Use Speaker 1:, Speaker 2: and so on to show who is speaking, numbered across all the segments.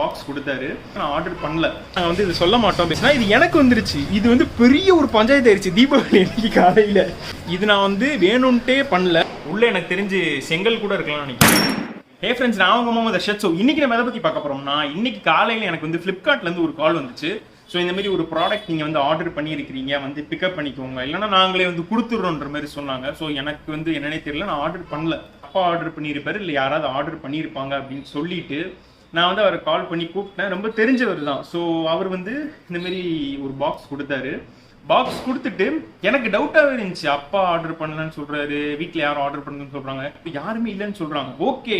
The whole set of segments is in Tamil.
Speaker 1: பாக்ஸ் கொடுத்தாரு. நான் ஆர்டர் பண்ணல, நாங்கள் வந்து இது சொல்ல மாட்டோம். பேசினா இது எனக்கு வந்துருச்சு. இது வந்து பெரிய ஒரு பஞ்சாயத்து ஆயிடுச்சு தீபாவளி அன்னைக்கு காலையில். இது நான் வந்து வேணும்ட்டே பண்ணல. உள்ளே எனக்கு தெரிஞ்சு செங்கல் கூட இருக்கலாம்னு நினைக்கிறேன். ஹே ஃப்ரெண்ட்ஸ், நான் உங்கள் மாமா ஷர்ட். ஸோ இன்னைக்கு நம்ம எதை பற்றி பார்க்க போகிறோம்னா, இன்னைக்கு காலையில் எனக்கு வந்து ஃப்ளிப்கார்ட்லேருந்து ஒரு கால் வந்துச்சு. ஸோ இந்த மாதிரி ஒரு ப்ராடக்ட் நீங்கள் வந்து ஆர்டர் பண்ணியிருக்கிறீங்க, வந்து பிக்கப் பண்ணிக்கோங்க, இல்லைன்னா நாங்களே வந்து கொடுத்துட்றோன்ற மாதிரி சொன்னாங்க. ஸோ எனக்கு வந்து என்னன்னே தெரியல, நான் ஆர்டர் பண்ணல. அப்பா ஆர்டர் பண்ணியிருப்பாரு, இல்லை யாராவது ஆர்டர் பண்ணியிருப்பாங்க அப்படின்னு சொல்லிட்டு நான் வந்து அவரை கால் பண்ணி கூப்பிட்டேன். ரொம்ப தெரிஞ்சவர் தான். ஸோ அவர் வந்து இந்தமாரி ஒரு பாக்ஸ் கொடுத்தாரு. பாக்ஸ் கொடுத்துட்டு எனக்கு டவுட்டாகவே இருந்துச்சு. அப்பா ஆர்டர் பண்ணலன்னு சொல்கிறாரு, வீட்டில் யாரும் ஆர்டர் பண்ணுன்னு சொல்கிறாங்க, இப்போ யாருமே இல்லைன்னு சொல்கிறாங்க. ஓகே,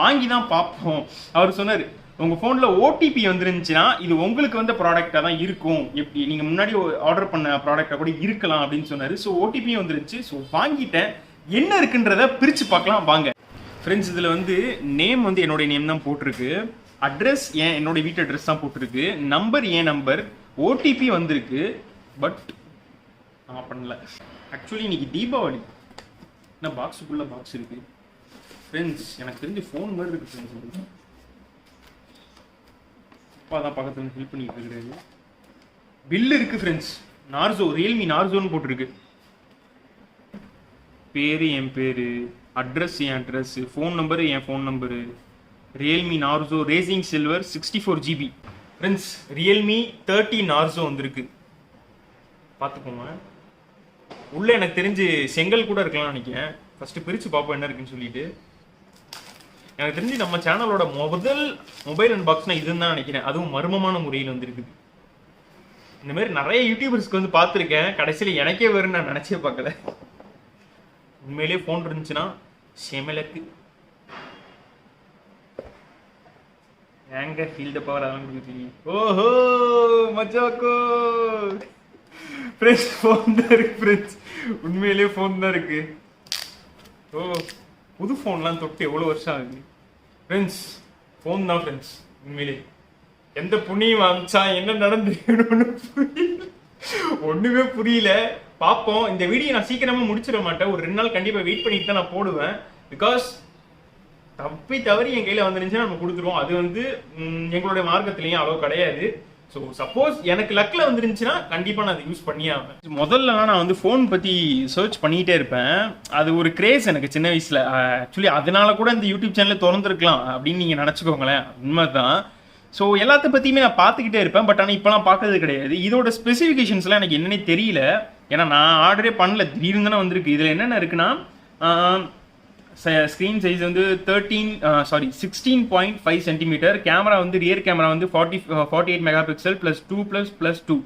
Speaker 1: வாங்கி தான் பார்ப்போம். அவர் சொன்னார், உங்கள் ஃபோனில் ஓடிபி வந்துருந்துச்சுன்னா இது உங்களுக்கு வந்த ப்ராடக்டாக தான் இருக்கும், எப்படி நீங்கள் முன்னாடி ஆர்டர் பண்ண ப்ராடக்டாக கூட இருக்கலாம் அப்படின்னு சொன்னார். ஸோ ஓடிபியும் வந்துருந்துச்சு. ஸோ வாங்கிட்டேன். என்ன இருக்குன்றத பிரித்து பார்க்கலாம் வாங்க ஃப்ரெண்ட்ஸ். இதில் வந்து நேம் வந்து என்னுடைய நேம் தான் போட்டிருக்கு, அட்ரஸ் என்னோட வீட்டு அட்ரஸ் தான் போட்டிருக்கு, நம்பர் நம்பர், ஓடிபி வந்திருக்கு. பட் நான் பண்ணல. ஆக்சுவலி இன்னைக்கு தீபாவளி, என்ன பாக்ஸுக்குள்ளே பாக்ஸ் இருக்கு ஃப்ரெண்ட்ஸ். எனக்கு தெரிஞ்சு ஃபோன் மாதிரி இருக்கு ஃப்ரெண்ட்ஸ். அப்பா தான் பக்கத்துல ஹெல்ப் பண்ணிட்டு இருக்கிறாரு. பில் இருக்கு ஃப்ரெண்ட்ஸ். நார்சோ, ரியல்மி நார்சோன்னு போட்டிருக்கு. பேரு என் பேரு, அட்ரஸ் என் அட்ரஸ், ஃபோன் நம்பரு என் phone number. Realme Narzo racing silver 64 GB friends. Realme 30 Narzo வந்திருக்கு, பார்த்துக்கோங்க. உள்ள எனக்கு தெரிஞ்சு செங்கல் கூட இருக்கலாம்னு நினைக்கிறேன். ஃபர்ஸ்ட் பிரிச்சு பார்ப்போம் என்ன இருக்குன்னு சொல்லிட்டு. எனக்கு தெரிஞ்சு நம்ம சேனலோட முதல் மொபைல் அன்பாக்ஸ்னா இதுன்னு தான் நினைக்கிறேன். அதுவும் மர்மமான முறையில் வந்துருக்குது. இந்த மாதிரி நிறைய யூடியூபர்ஸ்க்கு வந்து பார்த்துருக்கேன், கடைசியில் எனக்கே வரும்னு நான் நினைச்சே பார்க்கல. உண்மையிலேயே ஃபோன் இருந்துச்சுன்னா செமலக்கு. ஏங்க ஃபீல் த பவர் அதெல்லாம் கொடுக்குறீங்க. ஓஹோ மச்சாக்கோ ஃப்ரெண்ட்ஸ், ஃபோன் தான் இருக்கு ஃப்ரெண்ட்ஸ். உண்மையிலேயே ஃபோன் தான் இருக்கு. ஓ, புது ஃபோன்லாம் தொட்டு எவ்வளோ வருஷம் ஆகுது ஃப்ரெண்ட்ஸ். ஃபோன் தான் ஃப்ரெண்ட்ஸ். உண்மையிலே எந்த புண்ணியம் அமிச்சா என்ன நடந்துன்னு ஒன்றுமே புரியல. பார்ப்போம். இந்த வீடியோ நான் சீக்கிரமாக முடிச்சிட மாட்டேன். ஒரு 2 நாள் கண்டிப்பாக வெயிட் பண்ணிட்டு தான் நான் போடுவேன். பிகாஸ் தப்பி தவறி என் கையில் வந்துருந்துச்சுன்னா நம்ம கொடுத்துருவோம். அது வந்து எங்களுடைய மார்க்கத்துலேயும் அளவு கிடையாது. ஸோ சப்போஸ் எனக்கு லக்கில் வந்துருந்துச்சுன்னா கண்டிப்பாக நான் அதை யூஸ் பண்ணியே ஆவேன். முதல்லலாம் நான் வந்து ஃபோன் பற்றி சர்ச் பண்ணிகிட்டே இருப்பேன். அது ஒரு கிரேஸ் எனக்கு சின்ன வயசில். ஆக்சுவலி அதனால கூட இந்த யூடியூப் சேனலை திறந்துருக்கலாம் அப்படின்னு நீங்கள் நினச்சிக்கோங்களேன். உண்மை தான். ஸோ எல்லாத்த பற்றியுமே நான் பார்த்துக்கிட்டே இருப்பேன். பட் ஆனால் இப்போலாம் பார்க்கறது கிடையாது. இதோட ஸ்பெசிஃபிகேஷன்ஸ்லாம் எனக்கு என்னன்னே தெரியல. ஏன்னா நான் ஆர்டரே பண்ணல, திடீர்னு தானே வந்திருக்கு. இதில் என்னென்ன இருக்குன்னா, ஸ்க்ரீன் சைஸ் வந்து 16.5 சென்டிமீட்டர். கேமரா வந்து ரியர் கேமரா வந்து 48 மெகா பிக்சல் +2++2.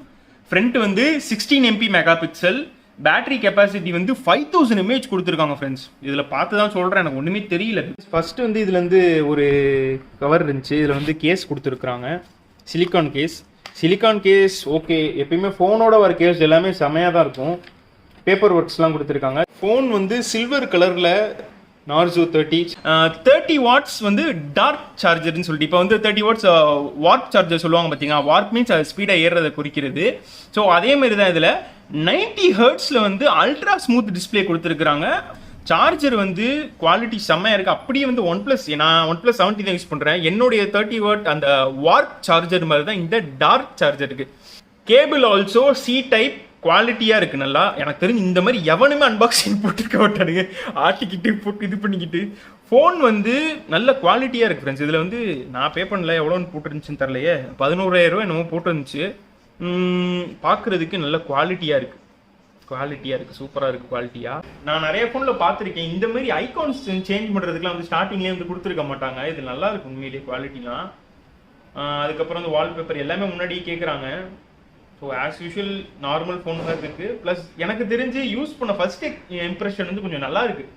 Speaker 1: ஃப்ரண்ட் வந்து 16 MP mega pixel. Battery capacity வந்து 5000 mAh கொடுத்துருக்காங்க ஃப்ரெண்ட்ஸ். இதில் பார்த்து தான் சொல்கிறேன், எனக்கு ஒன்றுமே தெரியல. ஃபர்ஸ்ட் வந்து இதில் வந்து ஒரு கவர் இருந்துச்சு. இதில் வந்து கேஸ் கொடுத்துருக்குறாங்க, silicon case. Silicon case okay, எப்பயுமே ஃபோனோட வர கேஸ் எல்லாமே செமையாக தான் இருக்கும். பேப்பர் ஒர்க்ஸ்லாம் கொடுத்துருக்காங்க. ஃபோன் வந்து சில்வர் கலரில் நார்சோ 30 வாட்ஸ் வந்து டார்க் சார்ஜர்னு சொல்லிட்டு. இப்போ வந்து 30 வாட்ஸ் வாட் சார்ஜர் சொல்லுவாங்க பார்த்தீங்கன்னா. வாட் மீன்ஸ் அது ஸ்பீடாக ஏறுறதை குறிக்கிறது. ஸோ அதே மாதிரி தான் இதில் 90 ஹெர்ட்ஸில் வந்து அல்ட்ரா ஸ்மூத் டிஸ்பிளே கொடுத்துருக்குறாங்க. சார்ஜர் வந்து குவாலிட்டி செம்மையாக இருக்குது. அப்படியே வந்து நான் OnePlus 70 தான் யூஸ் பண்ணுறேன். என்னுடைய 30 வாட் அந்த வார்ப் சார்ஜர் மாதிரி தான் இந்த டார்க் சார்ஜர் இருக்குது. கேபிள் ஆல்சோ C டைப் குவாலிட்டியாக இருக்குது நல்லா. எனக்கு தெரிஞ்சு இந்த மாதிரி எவனுமே அன்பாக்சிங் போட்டுருக்க மாட்டானுங்க, ஆட்டிக்கிட்டு போட்டு இது பண்ணிக்கிட்டு. ஃபோன் வந்து நல்ல குவாலிட்டியாக இருக்குது ஃப்ரெண்ட்ஸ். இதில் வந்து நான் பே பண்ணல, எவ்வளோன்னு போட்டுருந்துச்சுன்னு தரலையே, 11,000 என்னமோ போட்டுருந்துச்சு. பார்க்குறதுக்கு நல்ல குவாலிட்டியாக இருக்குது, சூப்பராக இருக்குது குவாலிட்டியாக. நான் நிறைய ஃபோனில் பார்த்துருக்கேன், இந்த மாதிரி ஐகான்ஸ் சேஞ்ச் பண்ணுறதுக்குலாம் வந்து ஸ்டார்டிங்லேயே வந்து கொடுத்துருக்க மாட்டாங்க. இது நல்லா இருக்குது உண்மையிலேயே குவாலிட்டிலாம். அதுக்கப்புறம் வந்து வால்பேப்பர் எல்லாமே முன்னாடியே கேட்குறாங்க. So as usual normal phone தான் இருக்குது. ப்ளஸ் எனக்கு தெரிஞ்சு யூஸ் பண்ண ஃபர்ஸ்ட் இம்ப்ரெஷன் வந்து கொஞ்சம் நல்லா இருக்குது.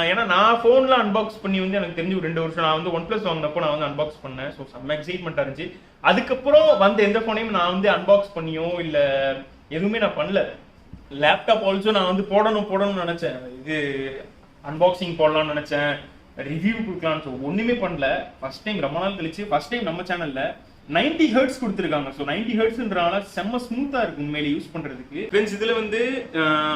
Speaker 1: ஏன்னா நான் ஃபோனில் அன்பாக்ஸ் பண்ணி வந்து எனக்கு தெரிஞ்சு ஒரு 2 வருஷம் நான் வந்து OnePlus வாங்கினப்போ நான் வந்து அன்பாக்ஸ் பண்ணேன். ஸோ செம்ம எக்ஸைட்மெண்ட்டாக இருந்துச்சு. அதுக்கப்புறம் வந்து எந்த ஃபோனையும் நான் வந்து அன்பாக்ஸ் பண்ணியோ இல்லை எதுவுமே நான் பண்ணல. லேப்டாப் ஆல்சோ நான் வந்து போடணும்னு நினச்சேன், இது அன்பாக்சிங் போடலாம்னு நினச்சேன், ரிவ்யூ கொடுக்கலான்னு. ஸோ ஒன்றுமே பண்ணல. ஃபர்ஸ்ட் டைம் ரொம்ப நாள் கழிச்சு ஃபர்ஸ்ட் டைம் நம்ம சேனலில் 90 ஹெர்ட்ஸ் கொடுத்துருக்காங்க. ஸோ 90 ஹெர்ட்ஸ்ன்றனால செம்ம ஸ்மூத்தாக இருக்கு உண்மையிலே யூஸ் பண்ணுறதுக்கு. ஃப்ரெண்ட்ஸ் இதில் வந்து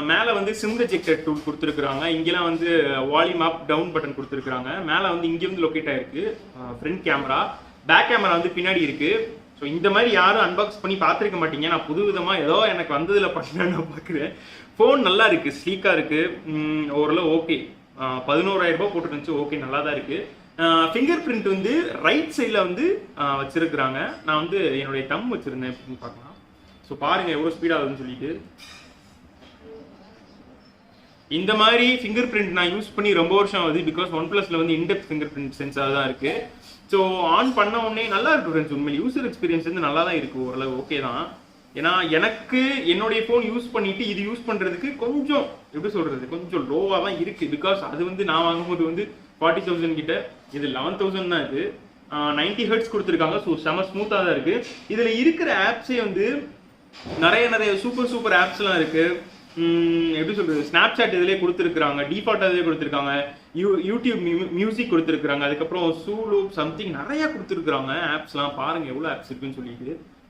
Speaker 1: மேலே வந்து சிம் ரிஜெக்டட் டூல் கொடுத்துருக்குறாங்க. இங்கெல்லாம் வந்து வால்யூம் அப் டவுன் பட்டன் கொடுத்துருக்குறாங்க. மேலே வந்து இங்கே வந்து லொக்கேட் ஆயிருக்கு ஃப்ரண்ட் கேமரா. பேக் கேமரா வந்து பின்னாடி இருக்கு. ஸோ இந்த மாதிரி யாரும் அன்பாக்ஸ் பண்ணி பார்த்துருக்க மாட்டீங்க. நான் புது விதமாக ஏதோ எனக்கு வந்ததில் பண்ணேன்னு நான் பார்க்குறேன். ஃபோன் நல்லா இருக்குது, ஸ்லீக்காக இருக்குது, ஓரளவு ஓகே. 11,000 ரூபாய் போட்டுருந்துச்சு, ஓகே நல்லா தான் இருக்குது. ஃபிங்கர் பிரிண்ட் வந்து ரைட் சைடில் வந்து வச்சுருக்குறாங்க. நான் வந்து என்னுடைய தம் வச்சுருந்தேன் அப்படின்னு பார்க்கலாம். ஸோ பாருங்கள் எவ்வளோ ஸ்பீடாகுதுன்னு சொல்லிட்டு. இந்த மாதிரி ஃபிங்கர் பிரிண்ட் நான் யூஸ் பண்ணி ரொம்ப வருஷம் ஆகுது. பிகாஸ் OnePlusல வந்து இன்டெப்த் ஃபிங்கர் பிரிண்ட் சென்சார் தான் இருக்குது. ஸோ ஆன் பண்ண உடனே நல்லா இருக்கு ஃப்ரெண்ட்ஸ். உண்மையில் யூசர் எக்ஸ்பீரியன்ஸ் வந்து நல்லா தான் இருக்குது, ஓரளவு ஓகே தான். ஏன்னா எனக்கு என்னுடைய ஃபோன் யூஸ் பண்ணிட்டு இது யூஸ் பண்ணுறதுக்கு கொஞ்சம் எப்படி சொல்கிறது, கொஞ்சம் லோவாக தான் இருக்குது. பிகாஸ் அது வந்து நான் வாங்கும்போது வந்து 40,000 கிட்ட, இது 11,000 தான். இது 90 ஹெர்ட்ஸ் கொடுத்துருக்காங்க. ஸோ செம ஸ்மூத்தாக தான் இருக்குது. இதில் இருக்கிற ஆப்ஸே வந்து நிறைய சூப்பர் ஆப்ஸ்லாம் இருக்குது. எப்படி சொல்றது, ஸ்னாப்சாட் இதிலே கொடுத்துருக்காங்க, டிஃபால்ட் இதிலே கொடுத்துருக்காங்க, யூடியூப் மியூசிக் கொடுத்துருக்காங்க, அதுக்கப்புறம் சூலோ சம்திங் நிறைய கொடுத்துருக்காங்க ஆப்ஸ்லாம். பாருங்க எவ்வளோ ஆப்ஸ் இருக்குன்னு சொல்லிட்டு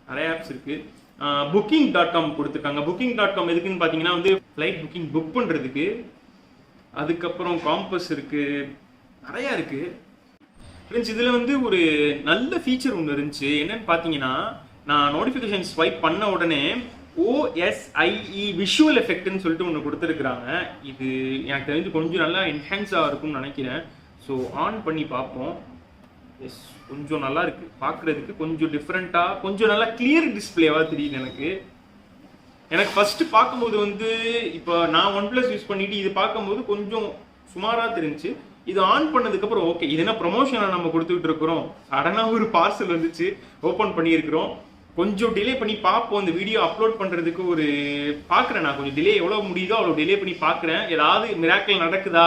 Speaker 1: நிறைய ஆப்ஸ் இருக்கு. booking.com கொடுத்துருக்காங்க. booking.com எதுக்குன்னு பார்த்தீங்கன்னா வந்து ஃப்ளைட் புக்கிங் புக் பண்ணுறதுக்கு. அதுக்கப்புறம் காம்பஸ் இருக்கு, நிறைய இருக்கு ஃப்ரெண்ட்ஸ். இதில் வந்து ஒரு நல்ல ஃபீச்சர் ஒன்று இருந்துச்சு. என்னன்னு பார்த்தீங்கன்னா, நான் நோட்டிஃபிகேஷன் ஸ்வைப் பண்ண உடனே OSIE விஷுவல் எஃபெக்ட்னு சொல்லிட்டு ஒன்று கொடுத்துருக்குறாங்க. இது எனக்கு தெரிஞ்சு கொஞ்சம் நல்லா என்ஹான்ஸாக இருக்கும்னு நினைக்கிறேன். ஸோ ஆன் பண்ணி பார்ப்போம். எஸ், கொஞ்சம் நல்லா இருக்கு பார்க்குறதுக்கு, கொஞ்சம் டிஃப்ரெண்ட்டாக, கொஞ்சம் நல்லா கிளியர் டிஸ்பிளேவாக தெரியுது எனக்கு ஃபர்ஸ்ட் பார்க்கும்போது வந்து இப்போ நான் OnePlus யூஸ் பண்ணிட்டு இது பார்க்கும்போது கொஞ்சம் சுமாராக தெரிஞ்சு. இது ஆன் பண்ணதுக்கப்புறம் ஓகே, இது என்ன ப்ரொமோஷனாக நம்ம கொடுத்துக்கிட்டு இருக்கிறோம். சடனாக ஒரு பார்சல் வந்துச்சு, ஓப்பன் பண்ணியிருக்கிறோம். கொஞ்சம் டிலே பண்ணி பார்ப்போம். இந்த வீடியோ அப்லோட் பண்ணுறதுக்கு ஒரு பார்க்குறேன், நான் கொஞ்சம் டிலே எவ்வளோ முடியுதோ அவ்வளோ டிலே பண்ணி பார்க்குறேன். ஏதாவது மிராக்கிள் நடக்குதா,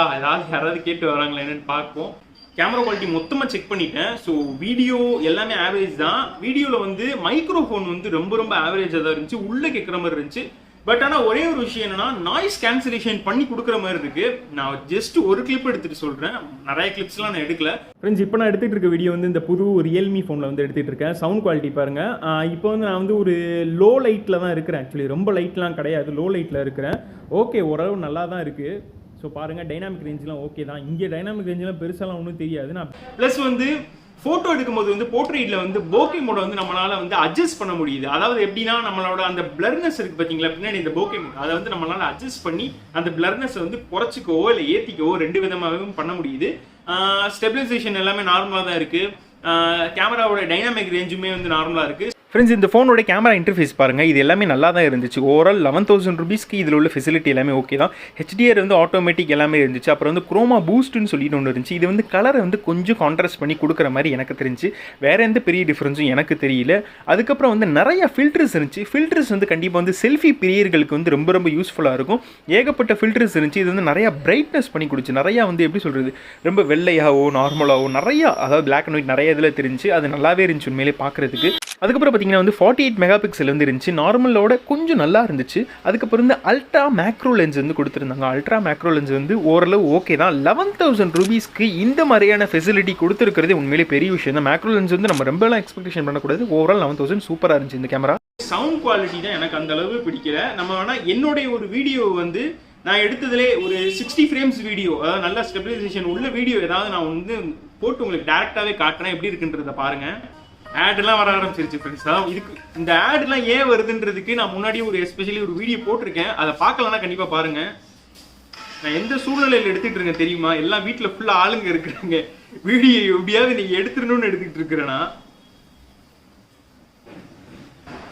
Speaker 1: யாராவது கேட்டு வராங்களா என்னன்னு பார்ப்போம். கேமரா குவாலிட்டி மொத்தமாக செக் பண்ணிட்டேன். ஸோ வீடியோ எல்லாமே ஆவரேஜ் தான். வீடியோவில் வந்து மைக்ரோஃபோன் வந்து ரொம்ப ஆவரேஜாக தான் இருந்துச்சு, உள்ளே கேட்குற மாதிரி இருந்துச்சு. பட் ஆனால் ஒரே ஒரு விஷயம் என்னன்னா, நாய்ஸ் கேன்சலேஷன் பண்ணி கொடுக்குற மாதிரி இருக்கு. நான் ஜஸ்ட் ஒரு கிளிப் எடுத்துட்டு சொல்றேன், நிறைய கிளிப்ஸ்லாம் நான் எடுக்கல ஃப்ரெண்ட்ஸ். இப்போ நான் எடுத்துட்டு இருக்க வீடியோ வந்து இந்த புது ரியல்மி ஃபோனில் வந்து எடுத்துட்டு இருக்கேன். சவுண்ட் குவாலிட்டி பாருங்க. இப்போ வந்து நான் வந்து ஒரு லோ லைட்டில் தான் இருக்கிறேன். ஆக்சுவலி ரொம்ப லைட்லாம் கிடையாது, லோ லைட்டில் இருக்கிறேன். ஓகே, ஓரளவு நல்லா தான் இருக்கு. ஸோ பாருங்கள், டைனாமிக் ரேஞ்செலாம் ஓகே தான். இங்கே டைனாமிக் ரேஞ்செலாம் பெருசாலாம் ஒன்றும் தெரியாது. நான் ப்ளஸ் வந்து ஃபோட்டோ எடுக்கும்போது வந்து போர்ட்ரேட்டில் வந்து போகே மோட வந்து நம்மளால் வந்து அட்ஜஸ்ட் பண்ண முடியுது. அதாவது எப்படின்னா, நம்மளோட அந்த பிளர்னஸ் இருக்குது பார்த்தீங்களா பின்னாடி இந்த போகே மோட், அதை வந்து நம்மளால் அட்ஜஸ்ட் பண்ணி அந்த பிளர்னஸை வந்து குறைச்சிக்கவோ இல்லை ஏற்றிக்கவோ ரெண்டு விதமாகவும் பண்ண முடியுது. ஸ்டெபிலைசேஷன் எல்லாமே நார்மலாக தான் இருக்குது. கேமராவோட டைனாமிக் ரேஞ்சுமே வந்து நார்மலாக இருக்குது. ஃப்ரெண்ட்ஸ், இந்த ஃபோனோட கேமரா இன்டர்ஃபேஸ் பாருங்கள், இது எல்லாமே நல்லா தான் இருந்துச்சு. ஓவரால் 11,000 ருபீஸ்க்கு இதில் உள்ள ஃபெசிலிட்டி எல்லாமே ஓகே தான். HDR வந்து ஆட்டோமேட்டிக் எல்லாமே இருந்துச்சு. அப்புறம் வந்து குரோமா பூஸ்ட்னு சொல்லிட்டு ஒன்று இருந்துச்சு. இது வந்து கலரை வந்து கொஞ்சம் கான்ட்ராஸ்ட் பண்ணி கொடுக்குற மாதிரி எனக்கு தெரிஞ்சு. வேறு எந்த பெரிய டிஃப்ரென்ஸும் எனக்கு தெரியல. அதுக்கப்புறம் வந்து நிறைய ஃபில்டர்ஸ் இருந்துச்சு. ஃபில்டர்ஸ் வந்து கண்டிப்பாக வந்து செல்ஃபி பிரியர்களுக்கு வந்து ரொம்ப யூஸ்ஃபுல்லாக இருக்கும். ஏகப்பட்ட ஃபில்டர்ஸ் இருந்துச்சு. இது வந்து நிறையா பிரைட்னஸ் பண்ணி கொடுச்சு. நிறையா வந்து எப்படி சொல்கிறது, ரொம்ப வெள்ளையாகவோ நார்மலாகவோ நிறையா, அதாவது பிளாக் அண்ட் ஒயிட் நிறைய இதில் தெரிஞ்சு. அது நல்லாவே இருந்துச்சு உண்மையிலே பார்க்குறதுக்கு. அதுக்கப்புறம் பார்த்தீங்கன்னா வந்து 48 மெகா பிக்சல் வந்து இருந்துச்சு. நார்மலோட கொஞ்சம் நல்லா இருந்துச்சு. அதுக்கப்புறம் வந்து அல்ட்ரா மேக்ரோ லென்ஸ் வந்து கொடுத்துருந்தாங்க. அல்ட்ரா மேக்ரோ லென்ஸ் வந்து ஓரளவு ஓகே தான். 11,000 ருபீஸ்க்கு இந்த மாதிரியான ஃபெசிலிட்டி கொடுத்துருக்கிறது உண்மையிலே பெரிய விஷயம் தான். மேக்ரோ லென்ஸ் வந்து நம்ம ரொம்பலாம் எக்ஸ்பெக்டேஷன் பண்ணக்கூடாது. ஓவரால் 11,000 சூப்பராக இருந்துச்சு இந்த கேமரா. சவுண்ட் குவாலிட்டி தான் எனக்கு அந்த அளவு பிடிக்கல. நம்ம வேணால் என்னுடைய ஒரு வீடியோ வந்து நான் எடுத்ததுலே ஒரு 60 ஃப்ரேம்ஸ் வீடியோ, அதாவது நல்ல ஸ்டெபிலைசேஷன் உள்ள வீடியோ ஏதாவது நான் வந்து போட்டு உங்களுக்கு டேரெக்டாகவே காட்டுறேன், எப்படி இருக்குன்றதை பாருங்கள். ஆட்லாம் வர ஆரம்பிச்சிருச்சு ஃப்ரெண்ட்ஸ். அதான் இதுக்கு இந்த ஆட்லாம் ஏன் வருதுன்றதுக்கு நான் முன்னாடி ஒரு எஸ்பெஷலி ஒரு வீடியோ போட்டிருக்கேன். அதை பார்க்கலன்னா கண்டிப்பாக பாருங்கள். நான் எந்த சூழ்நிலையில் எடுத்துகிட்டு இருக்கேன் தெரியுமா? எல்லாம் வீட்டில் ஃபுல்லாக ஆளுங்க இருக்கிறாங்க. வீடியோ எப்படியாவது நீங்கள் எடுத்துடணும்னு எடுத்துக்கிட்டு இருக்கிறேன்னா.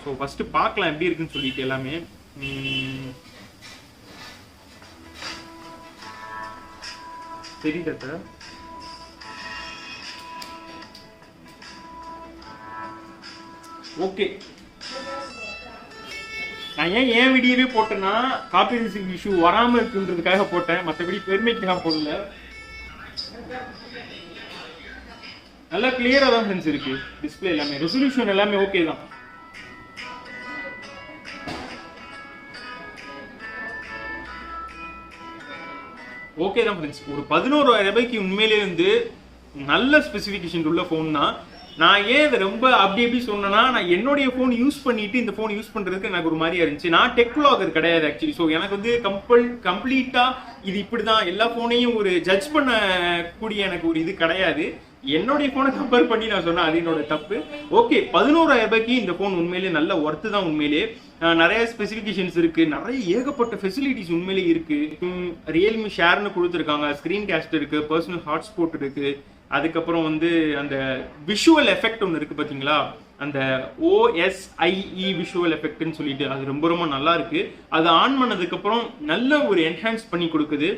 Speaker 1: ஸோ ஃபஸ்ட்டு பார்க்கலாம் எப்படி இருக்குன்னு சொல்லிட்டு எல்லாமே. தெரியுதா? ஓகே, நான் ஏன் வீடியோவே போட்டேன்னா காப்பிரைட் இஷ்யூ வராமல் இருக்குன்றதுக்காக போட்டேன், மற்றபடி பெருமைக்காக போடல. நல்லா கிளியராக தான் ஃப்ரெண்ட்ஸ் இருக்கு டிஸ்பிளே எல்லாமே. ரெசல்யூஷன் எல்லாமே ஓகே தான். ஓகே தான் ஃப்ரெண்ட்ஸ். ஒரு 11,000 ரூபாய்க்கு உண்மையிலே வந்து நல்ல ஸ்பெசிஃபிகேஷன் உள்ள ஃபோன் தான். நான் ஏன் இதை ரொம்ப அப்படி சொன்னேன்னா, நான் என்னுடைய ஃபோன் யூஸ் பண்ணிட்டு இந்த ஃபோன் யூஸ் பண்ணுறதுக்கு எனக்கு ஒரு மாதிரியா இருந்துச்சு. நான் டெக் வ்ளாகர் கிடையாது ஆக்சுவலி. ஸோ எனக்கு வந்து கம்ப்ளீட்டாக இது இப்படி தான் எல்லா ஃபோனையும் ஒரு ஜட்ஜ் பண்ணக்கூடிய எனக்கு ஒரு இது கிடையாது. என்னுடைய ஃபோனை கம்பேர் பண்ணி நான் சொன்னேன், அது என்னோட தப்பு. ஓகே, 11,000 ரூபாய்க்கு இந்த ஃபோன் உண்மையிலேயே நல்ல ஒர்த்து தான். உண்மையிலேயே நிறைய ஸ்பெசிஃபிகேஷன்ஸ் இருக்கு, நிறைய ஏகப்பட்ட ஃபெசிலிட்டிஸ் உண்மையிலேயே இருக்கு. ரியல்மி ஷேர்னு கொடுத்துருக்காங்க, ஸ்க்ரீன் கேஸ்ட் இருக்கு, பர்சனல் ஹாட்ஸ்பாட் இருக்கு. அதுக்கப்புறம் வந்து அந்த விஷுவல் எஃபெக்ட் ஒன்று இருக்கு பார்த்தீங்களா, அந்த OSIE விஷுவல் எஃபெக்ட்னு சொல்லிட்டு அது ரொம்ப ரொம்ப நல்லா இருக்கு. அது ஆன் பண்ணதுக்கப்புறம் நல்ல ஒரு என்ஹான்ஸ் பண்ணி கொடுக்குது.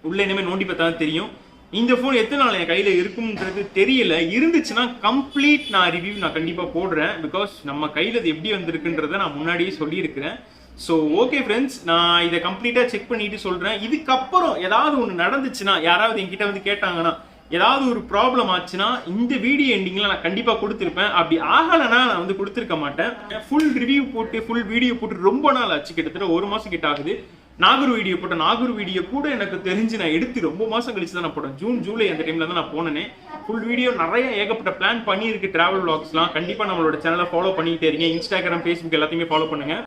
Speaker 1: உள்ள இனிமேல் நோண்டி பார்த்தா தெரியும். இந்த ஃபோன் எத்தனை நாள் என் கையில் இருக்கும்ன்றது தெரியல. இருந்துச்சுன்னா கம்ப்ளீட் நான் ரிவ்யூ நான் கண்டிப்பாக போடுறேன். பிகாஸ் நம்ம கையில் அது எப்படி வந்திருக்குன்றதை நான் முன்னாடியே சொல்லியிருக்கிறேன். ஸோ ஓகே ஃப்ரெண்ட்ஸ், நான் இதை கம்ப்ளீட்டாக செக் பண்ணிட்டு சொல்கிறேன். இதுக்கப்புறம் ஏதாவது ஒன்று நடந்துச்சுன்னா, யாராவது என்கிட்ட வந்து கேட்டாங்கன்னா, ஏதாவது ஒரு ப்ராப்ளம் ஆச்சுன்னா இந்த வீடியோ எண்டிங்கில் நான் கண்டிப்பாக கொடுத்துருப்பேன். அப்படி ஆகலைன்னா நான் வந்து கொடுத்துருக்க மாட்டேன். ஃபுல் ரிவ்யூ போட்டு ஃபுல் வீடியோ போட்டு ரொம்ப நாள் ஆச்சு, கிட்டத்தட்ட 1 மாதம் கிட்ட ஆகுது. நாகூர் வீடியோ போட்டேன். நாகூர் வீடியோ கூட எனக்கு தெரிஞ்சு நான் எடுத்து ரொம்ப மாதம் கழிச்சு தான் நான் போட்டேன். ஜூன் ஜூலை அந்த டைமில் தான் நான் போனேனே. ஃபுல் வீடியோ நிறைய ஏகப்பட்ட பிளான் பண்ணியிருக்கு. ட்ராவல் விளாக்ஸ்லாம் கண்டிப்பாக நம்மளோட சேனலை ஃபாலோ பண்ணிக்கிட்டே இருங்க. இன்ஸ்டாகிராம், ஃபேஸ்புக் எல்லாத்தையுமே ஃபாலோ பண்ணுங்கள்.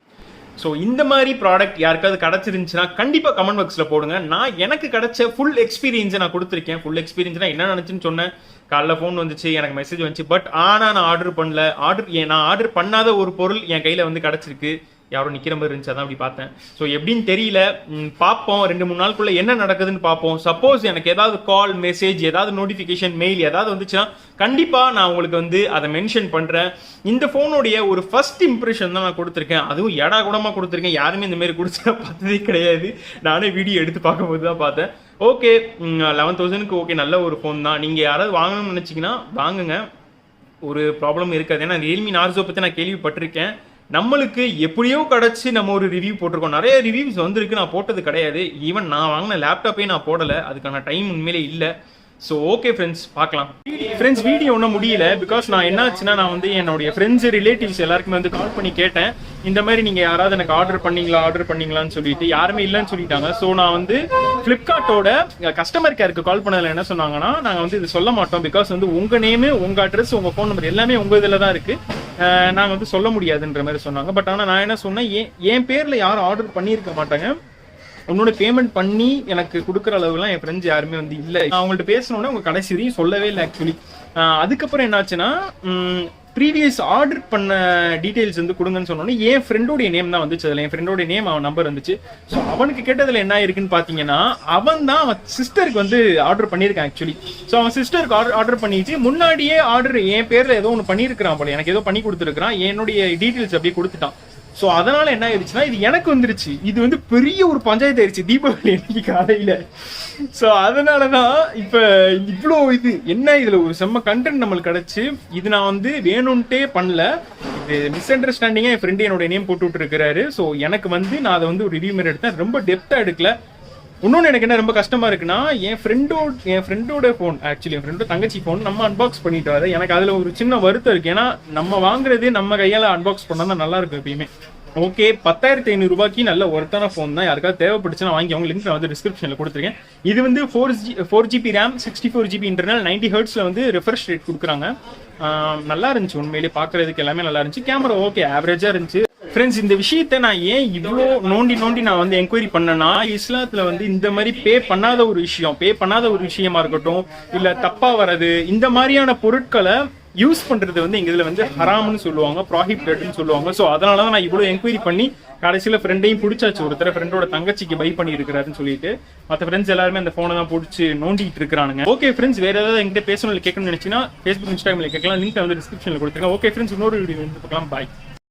Speaker 1: ஸோ இந்த மாதிரி ப்ராடக்ட் யாருக்காவது கிடச்சிருந்துச்சுன்னா கண்டிப்பாக கமெண்ட் பாக்ஸில் போடுங்க. நான் எனக்கு கிடைச்ச ஃபுல் எக்ஸ்பீரியன்ஸை நான் கொடுத்துருக்கேன். ஃபுல் எக்ஸ்பீரியன்ஸ்னா என்ன நினச்சுன்னு சொன்னேன். காலைல ஃபோன் வந்துச்சு, எனக்கு மெசேஜ் வந்துச்சு. பட் ஆனால் நான் ஆர்டர் பண்ணல. நான் ஆர்டர் பண்ணாத ஒரு பொருள் என் கையில் வந்து கிடச்சிருக்கு. யாரும் நிற்கிற மாதிரி இருந்துச்சு, அதான் அப்படி பார்த்தேன். ஸோ எப்படின்னு தெரியல, பார்ப்போம். 2-3 நாளுக்குள்ள என்ன நடக்குதுன்னு பார்ப்போம். சப்போஸ் எனக்கு ஏதாவது கால், மெசேஜ், ஏதாவது நோட்டிஃபிகேஷன், மெயில் ஏதாவது வந்துச்சுன்னா கண்டிப்பாக நான் உங்களுக்கு வந்து அதை மென்ஷன் பண்ணுறேன். இந்த ஃபோனுடைய ஒரு ஃபர்ஸ்ட் இம்ப்ரெஷன் தான் நான் கொடுத்துருக்கேன். அதுவும் ஏடா கூடமாக கொடுத்துருக்கேன். யாருமே இந்த மாதிரி கொடுத்து பார்த்ததே கிடையாது. நானே வீடியோ எடுத்து பார்க்கும்போது தான் பார்த்தேன். ஓகே, 11,000க்கு ஓகே, நல்ல ஒரு ஃபோன் தான். நீங்கள் யாராவது வாங்கணும்னு நினச்சிங்கன்னா வாங்குங்க, ஒரு ப்ராப்ளம் இருக்காது. ஏன்னா ரியல்மி நார்சோ பற்றி நான் கேள்விப்பட்டிருக்கேன். நம்மளுக்கு எப்படியோ கிடச்சி நம்ம ஒரு ரிவ்யூ போட்டிருக்கோம். நிறைய ரிவ்யூஸ் வந்திருக்கு, நான் போட்டது கிடையாது. ஈவன் நான் வாங்கின லேப்டாப்பே நான் போடலை, அதுக்கான டைம் உண்மையிலே இல்லை. ஸோ ஓகே ஃப்ரெண்ட்ஸ், பார்க்கலாம். ஃப்ரெண்ட்ஸ், வீடியோ ஒன்றும் முடியல. பிகாஸ் நான் என்னாச்சுன்னா, நான் வந்து என்னுடைய ஃப்ரெண்ட்ஸ், ரிலேட்டிவ்ஸ் எல்லாருக்குமே வந்து கால் பண்ணி கேட்டேன், இந்த மாதிரி நீங்கள் யாராவது எனக்கு ஆர்டர் பண்ணீங்களான்னு சொல்லிட்டு. யாருமே இல்லைன்னு சொல்லிட்டாங்க. ஸோ நான் வந்து ஃப்ளிப்கார்ட்டோட கஸ்டமர் கேருக்கு கால் பண்ணதில் என்ன சொன்னாங்கன்னா, நாங்கள் வந்து இது சொல்ல மாட்டோம். பிகாஸ் வந்து உங்கள் நேமு, உங்கள் அட்ரஸ், உங்கள் ஃபோன் நம்பர் எல்லாமே உங்கள் இதில் தான் இருக்குது, நாங்கள் வந்து சொல்ல முடியாதுன்ற மாதிரி சொன்னாங்க. பட் ஆனால் நான் என்ன சொன்னேன், என் பேரில் யாரும் ஆர்டர் பண்ணியிருக்க மாட்டாங்க. உன்னோட பேமெண்ட் பண்ணி எனக்கு கொடுக்குற அளவுலாம் என் ஃப்ரெண்ட்ஸ் யாருமே வந்து இல்லை. நான் அவங்கள்ட்ட பேசினோன்னே உங்கள் கடைசி வரையும் சொல்லவே இல்லை ஆக்சுவலி. அதுக்கப்புறம் என்னாச்சுன்னா, ப்ரீவியஸ் ஆர்டர் பண்ண டீட்டெயில்ஸ் வந்து கொடுங்கன்னு சொன்னோன்னே என் ஃப்ரெண்டோடைய நேம் தான் வந்துச்சு. அதில் என் ஃப்ரெண்டோடைய நேம், அவன் நம்பர் வந்துச்சு. ஸோ அவனுக்கு கேட்டதில் என்ன இருக்குன்னு பார்த்தீங்கன்னா, அவன் சிஸ்டருக்கு வந்து ஆர்டர் பண்ணியிருக்கான் ஆக்சுவலி. ஸோ அவன் சிஸ்டருக்கு ஆர்டர் பண்ணிச்சு. முன்னாடியே ஆர்டர் என் பேரில் ஏதோ ஒன்று பண்ணியிருக்கிறான் போல, எனக்கு ஏதோ பண்ணி கொடுத்துருக்கான். என்னுடைய டீட்டெயில்ஸ் அப்படியே கொடுத்துட்டான். ஸோ அதனால என்ன ஆயிடுச்சுன்னா, இது எனக்கு வந்துருச்சு. இது வந்து பெரிய ஒரு பஞ்சாயத்து ஆயிடுச்சு தீபாவளி அன்னைக்கு காலையில. ஸோ அதனாலதான் இப்ப இவ்வளோ இது என்ன, இதுல ஒரு செம்ம கண்டென்ட் நம்மளுக்கு கிடைச்சு. இது நான் வந்து வேணும்ட்டே பண்ணல, இது மிஸ் அண்டர்ஸ்டாண்டிங்கா என் ஃப்ரெண்டு என்னோட நேம் போட்டு விட்டு இருக்கிறாரு. ஸோ எனக்கு வந்து நான் அதை வந்து ஒரு ரிவ்யூ மாதிரி எடுத்தேன், ரொம்ப டெப்தா எடுக்கல. இன்னொன்று எனக்கு என்ன ரொம்ப கஷ்டமா இருக்குன்னா, என் ஃப்ரெண்டோட ஃபோன், ஆக்சுவலி என் ஃப்ரெண்டோட தங்கச்சி ஃபோன் நம்ம அன்பாக்ஸ் பண்ணிட்டு வர, எனக்கு அதில் ஒரு சின்ன வருத்தம் இருக்கு. ஏன்னா நம்ம வாங்குறது நம்ம கையால் அன்பாக்ஸ் பண்ணால் தான் நல்லா இருக்கும் எப்பயுமே. ஓகே, 10,500 ரூபாய்க்கு நல்ல ஒர்த்தான ஃபோன் தான். யாருக்காவது தேவைப்பட்டுச்சுன்னா வாங்கி, அவங்க லிங்க் நான் வந்து டிஸ்கிரிப்ஷனில் கொடுத்துருக்கேன். இது வந்து 4GB RAM, 64GB internal, 90 Hz வந்து ரெஃப்ரெஷ் ரேட் கொடுக்குறாங்க. நல்லா இருந்துச்சு உண்மையிலேயே, பார்க்குறதுக்கு எல்லாமே நல்லா இருந்துச்சு. கேமரா ஓகே, ஆவரேஜாக இருந்துச்சு. ஃப்ரெண்ட்ஸ், இந்த விஷயத்தை நான் ஏன் இவ்வளோ நோண்டி நான் வந்து என்கொயரி பண்ணேன்னா, இஸ்லாத்தில் வந்து இந்த மாதிரி பே பண்ணாத ஒரு விஷயமா இருக்கட்டும், இல்லை தப்பாக வர்றது, இந்த மாதிரியான பொருட்களை யூஸ் பண்ணுறது வந்து எங்கள் இதில் வந்து ஹராம்னு சொல்லுவாங்க, ப்ராஹிபிட்டட்னு சொல்லுவாங்க. ஸோ அதனால தான் நான் இவ்வளோ என்கொயரி பண்ணி கடைசியில் ஃப்ரெண்டையும் பிடிச்சாச்சு. ஒருத்தர் ஃப்ரெண்டோட தங்கச்சிக்கு பை பண்ணி இருக்கிறாருன்னு சொல்லிட்டு, மற்ற ஃப்ரெண்ட்ஸ் எல்லாருமே அந்த ஃபோனை தான் பிடிச்சி நோண்டிட்டு இருக்கிறாங்க. ஓகே ஃப்ரெண்ட்ஸ், வேறு ஏதாவது எங்கிட்ட பேசணும் கேட்கணும்னு நினச்சின்னா ஃபேஸ்புக், இன்ஸ்டாகிராமில் கேட்கலாம். லிங்க் வந்து டிஸ்கிரிப்ஷனில் கொடுத்துருக்கேன். ஓகே ஃப்ரெண்ட்ஸ், இன்னொரு வீடியோ வந்து பார்க்கலாம். பாய்.